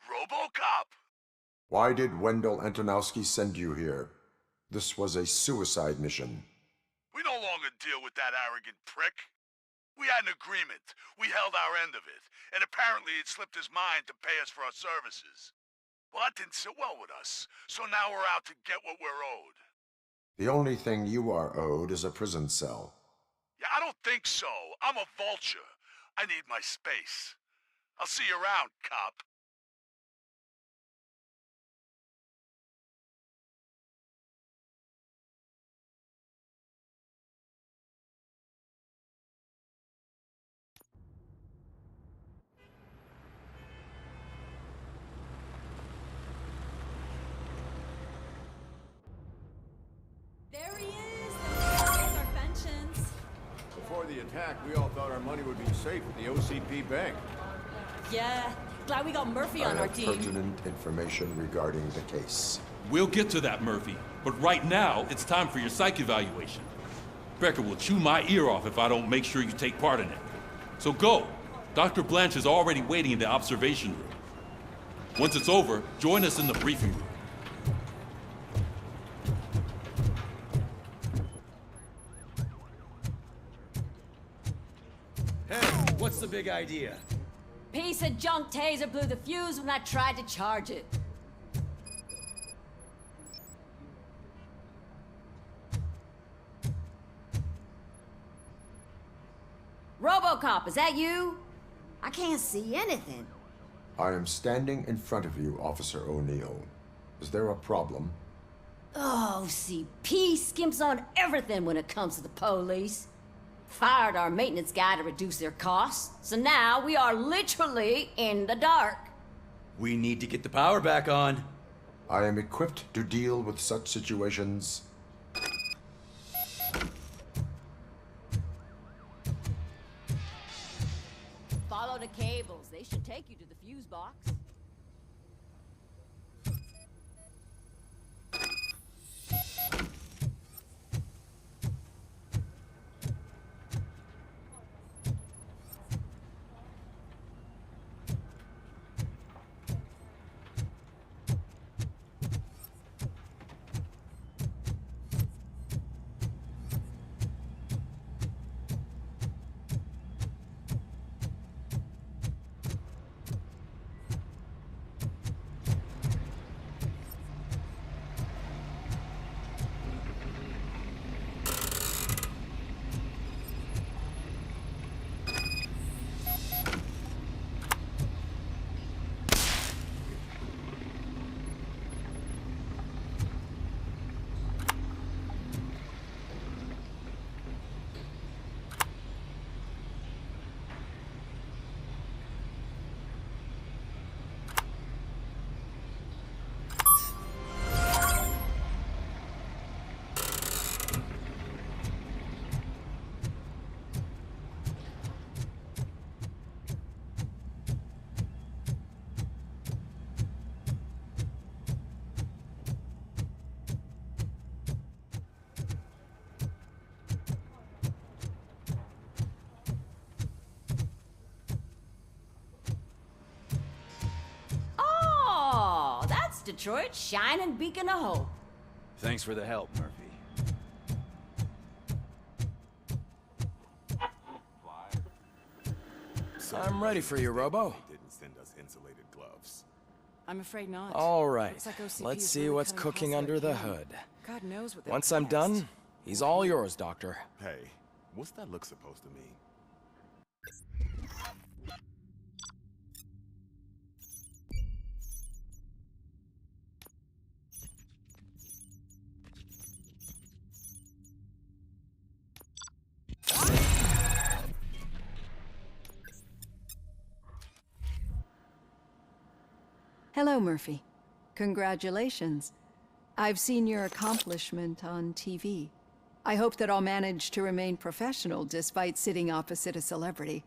RoboCop! Why did Wendell Antonowski send you here? This was a suicide mission. We no longer deal with that arrogant prick. We had an agreement. We held our end of it. And apparently it slipped his mind to pay us for our services. Well, that didn't sit well with us. So now we're out to get what we're owed. The only thing you are owed is a prison cell. Yeah, I don't think so. I'm a vulture. I need my space. I'll see you around, cop. There he is! There's our pensions. Before the attack, we all thought our money would be safe at the OCP bank. Yeah, glad we got Murphy on I our have team. pertinent information regarding the case. We'll get to that, Murphy. But right now, it's time for your psych evaluation. Becker will chew my ear off if I don't make sure you take part in it. So go. Dr. Blanche is already waiting in the observation room. Once it's over, join us in the briefing room. Hey, what's the big idea? Piece of junk taser blew the fuse when I tried to charge it. RoboCop, is that you? I can't see anything. I am standing in front of you, Officer O'Neill. Is there a problem? Oh, CP skimps on everything when it comes to the police. Fired our maintenance guy to reduce their costs, so now we are literally in the dark. We need to get the power back on. I am equipped to deal with such situations. Follow the cables. They should take you to the fuse box. Detroit's shining beacon of hope. Thanks for the help, Murphy. I'm ready for you, Robo. Didn't send us insulated gloves. I'm afraid not. All right. Looks like OCP Let's is see really what's cutting cooking costs under where the it can. hood. God knows what they're Once up I'm against. done, he's all yours, Doctor. Hey, what's that look supposed to mean? Hello, Murphy. Congratulations. I've seen your accomplishment on TV. I hope that I'll manage to remain professional despite sitting opposite a celebrity.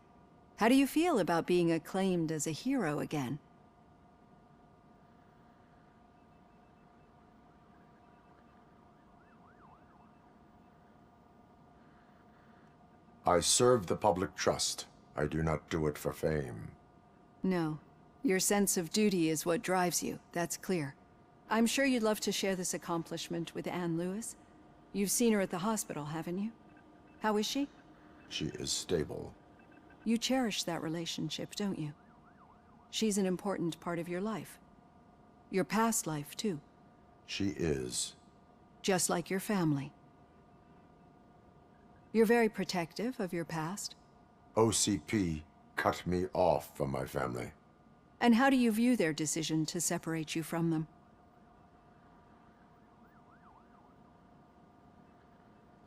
How do you feel about being acclaimed as a hero again? I serve the public trust. I do not do it for fame. No, Your sense of duty is what drives you, that's clear. I'm sure you'd love to share this accomplishment with Anne Lewis. You've seen her at the hospital, haven't you? How is she? She is stable. You cherish that relationship, don't you? She's an important part of your life. Your past life, too. She is. Just like your family. You're very protective of your past. OCP cut me off from my family. And how do you view their decision to separate you from them?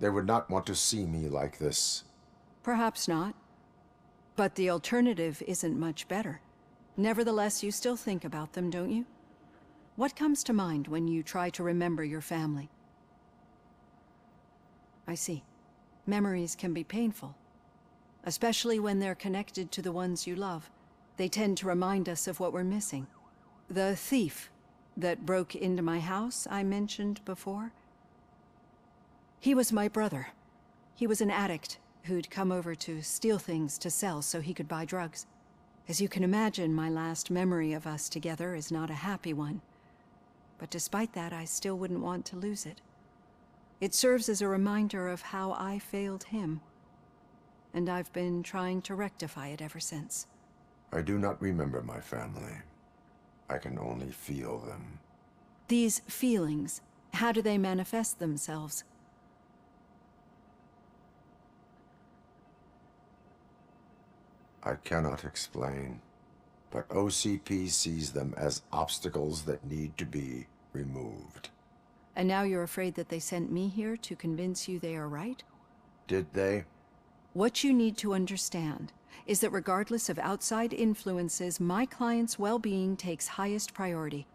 They would not want to see me like this. Perhaps not. But the alternative isn't much better. Nevertheless, you still think about them, don't you? What comes to mind when you try to remember your family? I see. Memories can be painful. Especially when they're connected to the ones you love. They tend to remind us of what we're missing. The thief that broke into my house I mentioned before? He was my brother. He was an addict who'd come over to steal things to sell so he could buy drugs. As you can imagine, my last memory of us together is not a happy one. But despite that, I still wouldn't want to lose it. It serves as a reminder of how I failed him. And I've been trying to rectify it ever since. I do not remember my family. I can only feel them. These feelings, how do they manifest themselves? I cannot explain, but OCP sees them as obstacles that need to be removed. And now you're afraid that they sent me here to convince you they are right? Did they? What you need to understand is that regardless of outside influences, my client's well-being takes highest priority.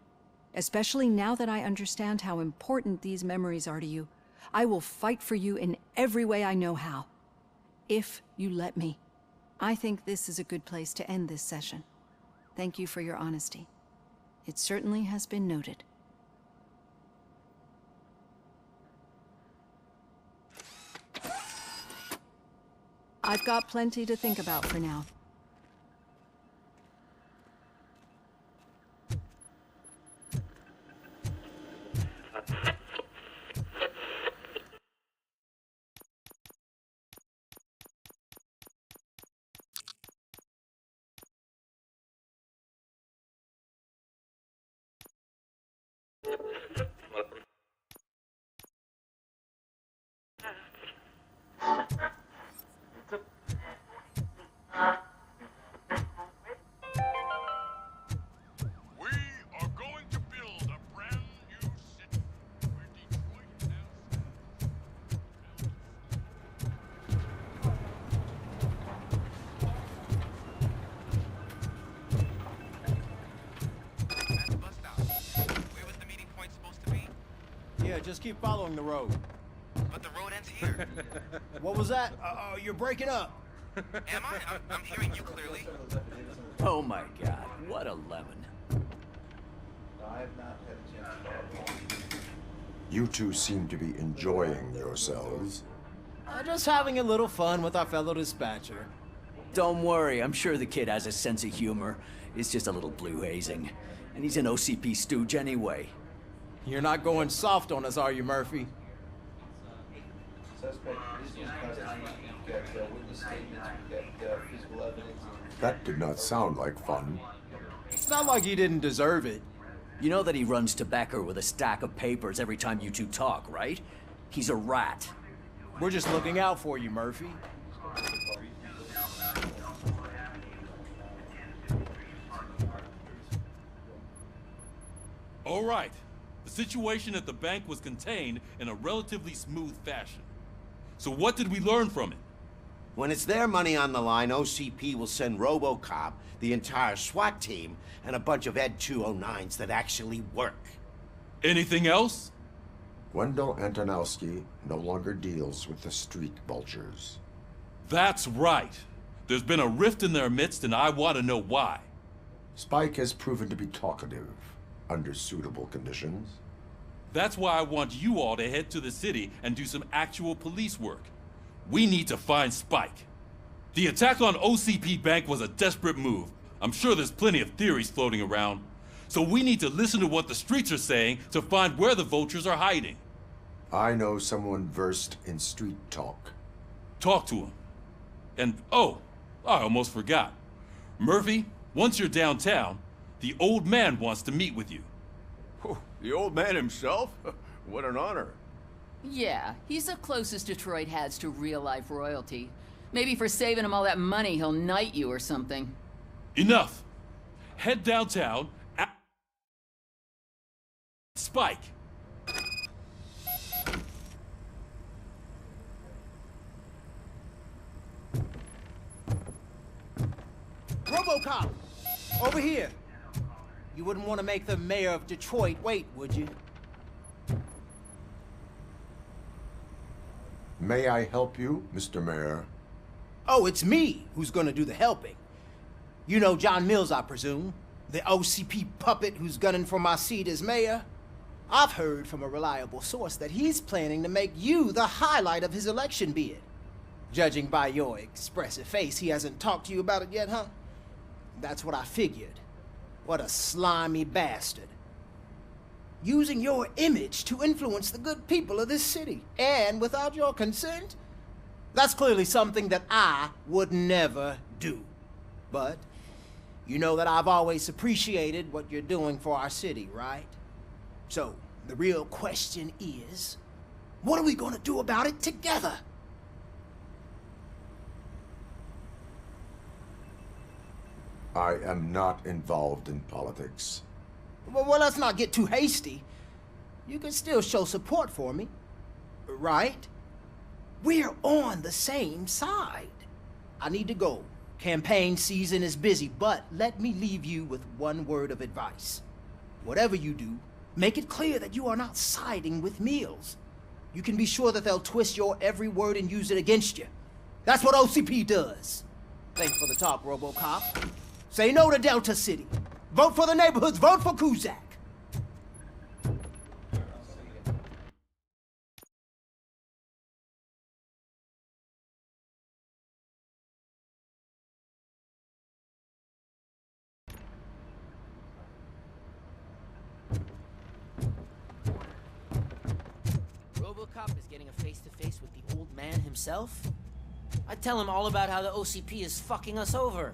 Especially now that I understand how important these memories are to you. I will fight for you in every way I know how. If you let me. I think this is a good place to end this session. Thank you for your honesty. It certainly has been noted. I've got plenty to think about for now. Yeah, just keep following the road. But the road ends here. What was that? You're breaking up. Am I? I'm hearing you clearly. Oh my god, what a lemon. You two seem to be enjoying yourselves. Just having a little fun with our fellow dispatcher. Don't worry, I'm sure the kid has a sense of humor. It's just a little blue hazing. And he's an OCP stooge anyway. You're not going soft on us, are you, Murphy? That did not sound like fun. It's not like he didn't deserve it. You know that he runs to Becker with a stack of papers every time you two talk, right? He's a rat. We're just looking out for you, Murphy. All right. The situation at the bank was contained in a relatively smooth fashion. So what did we learn from it? When it's their money on the line, OCP will send RoboCop, the entire SWAT team, and a bunch of Ed 209s that actually work. Anything else? Wendell Antonowski no longer deals with the street vultures. That's right. There's been a rift in their midst, and I want to know why. Spike has proven to be talkative under suitable conditions. That's why I want you all to head to the city and do some actual police work. We need to find Spike. The attack on OCP Bank was a desperate move. I'm sure there's plenty of theories floating around, so we need to listen to what the streets are saying to find where the vultures are hiding. I know someone versed in street talk. Talk to him. And, oh, I almost forgot. Murphy, once you're downtown, the old man wants to meet with you. Oh, the old man himself? What an honor. Yeah, he's the closest Detroit has to real-life royalty. Maybe for saving him all that money, he'll knight you or something. Enough! Head downtown, Spike. RoboCop! Over here! You wouldn't want to make the mayor of Detroit wait, would you? May I help you, Mr. Mayor? Oh, it's me who's gonna do the helping. You know John Mills, I presume? The OCP puppet who's gunning for my seat as mayor? I've heard from a reliable source that he's planning to make you the highlight of his election bid. Judging by your expressive face, he hasn't talked to you about it yet, huh? That's what I figured. What a slimy bastard. Using your image to influence the good people of this city, and without your consent? That's clearly something that I would never do. But you know that I've always appreciated what you're doing for our city, right? So, the real question is, what are we gonna do about it together? I am not involved in politics. Well, let's not get too hasty. You can still show support for me, right? We're on the same side. I need to go. Campaign season is busy, but let me leave you with one word of advice. Whatever you do, make it clear that you are not siding with Mills. You can be sure that they'll twist your every word and use it against you. That's what OCP does. Thanks for the talk, RoboCop. Say no to Delta City. Vote for the neighborhoods. Vote for Kuzak. RoboCop is getting a face-to-face with the old man himself? I'd tell him all about how the OCP is fucking us over.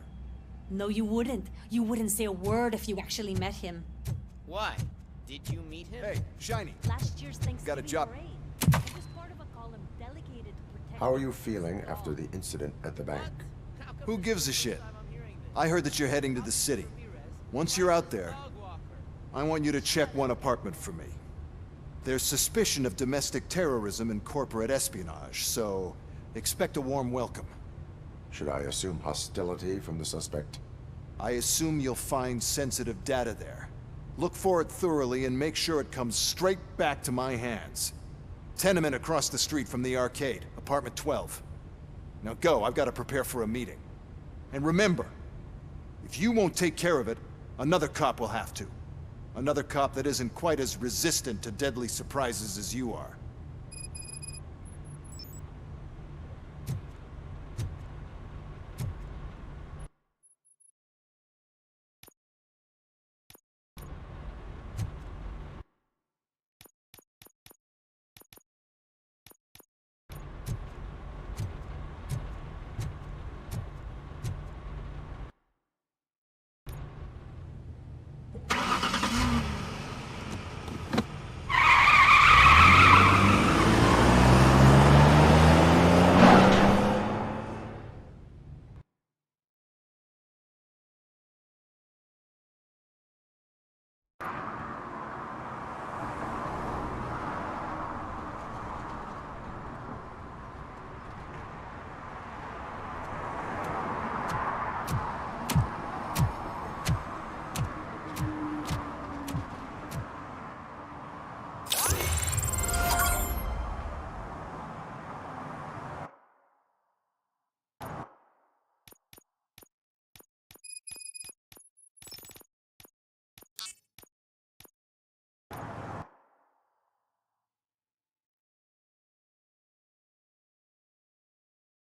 No, you wouldn't. You wouldn't say a word if you actually met him. Why? Did you meet him? Hey, Shiny. Last year's Thanksgiving Got a job. parade. It was part of a column delegated to protect... How are you feeling after the incident at the bank? Who gives a shit? I heard that you're heading to the city. Once you're out there, I want you to check one apartment for me. There's suspicion of domestic terrorism and corporate espionage, so expect a warm welcome. Should I assume hostility from the suspect? I assume you'll find sensitive data there. Look for it thoroughly and make sure it comes straight back to my hands. Tenement across the street from the arcade, apartment 12. Now go, I've got to prepare for a meeting. And remember, if you won't take care of it, another cop will have to. Another cop that isn't quite as resistant to deadly surprises as you are.